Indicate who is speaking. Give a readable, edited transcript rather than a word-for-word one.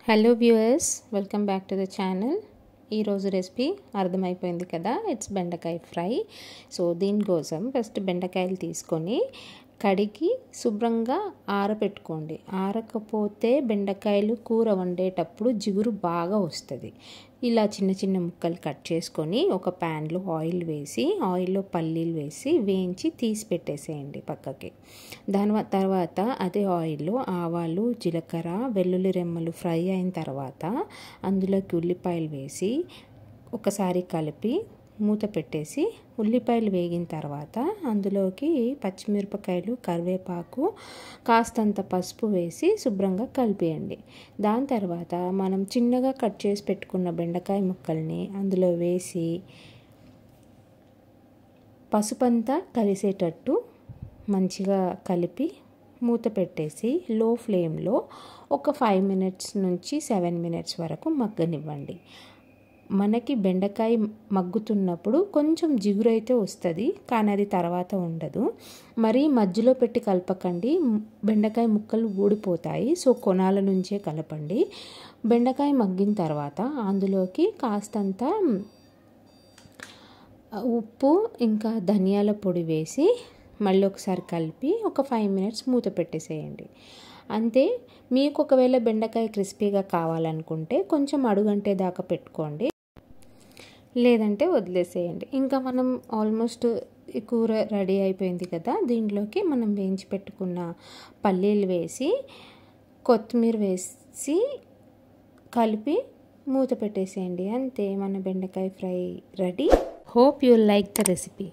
Speaker 1: Hello viewers, welcome back to the channel. ఈరోజు recipe అర్థమైపోయింది కదా, ఇట్స్ బెండకాయ ఫ్రై. సో దీనికోసం ఫస్ట్ బెండకాయలు తీసుకొని కడిగి శుభ్రంగా ఆరబెట్టుకోండి. ఆరకపోతే బెండకాయలు కూర వండేటప్పుడు జిగురు బాగా వస్తుంది. ఇలా చిన్న చిన్న ముక్కలు కట్ చేసుకొని ఒక ప్యాన్లో ఆయిల్ వేసి, ఆయిల్లో పల్లీలు వేసి వేయించి తీసి పెట్టేసేయండి పక్కకి. తర్వాత అదే ఆయిల్లో ఆవాలు, జీలకర్ర, వెల్లుల్లి రెమ్మలు ఫ్రై అయిన తర్వాత అందులోకి ఉల్లిపాయలు వేసి ఒకసారి కలిపి మూత పెట్టేసి, ఉల్లిపాయలు వేగిన తర్వాత అందులోకి పచ్చిమిరపకాయలు, కరివేపాకు, కాస్తంత పసుపు వేసి శుభ్రంగా కలిపేయండి. దాని తర్వాత మనం చిన్నగా కట్ చేసి పెట్టుకున్న బెండకాయ ముక్కల్ని అందులో వేసి పసుపంతా కలిసేటట్టు మంచిగా కలిపి మూత పెట్టేసి లో ఫ్లేమ్లో ఒక 5 మినిట్స్ నుంచి 7 మినిట్స్ వరకు మగ్గనివ్వండి. మనకి బెండకాయ మగ్గుతున్నప్పుడు కొంచెం జిగురు అయితే వస్తుంది, కానీ అది తర్వాత ఉండదు. మరి మధ్యలో పెట్టి కలపకండి, బెండకాయ ముక్కలు ఊడిపోతాయి. సో కొనాల నుంచే కలపండి. బెండకాయ మగ్గిన తర్వాత అందులోకి కాస్తంత ఉప్పు ఇంకా ధనియాల పొడి వేసి మళ్ళీ ఒకసారి కలిపి ఒక 5 మినిట్స్ మూత పెట్టేసేయండి. అంతే. మీకు ఒకవేళ బెండకాయ క్రిస్పీగా కావాలనుకుంటే కొంచెం అడుగంటే దాకా పెట్టుకోండి, లేదంటే వదిలేసేయండి. ఇంకా మనం ఆల్మోస్ట్ ఈ కూర రెడీ అయిపోయింది కదా, దీంట్లోకి మనం వేయించి పెట్టుకున్న పల్లీలు వేసి కొత్తిమీర వేసి కలిపి మూత పెట్టేసేయండి. అంతే, మన బెండకాయ fry ready. Hope you like the recipe.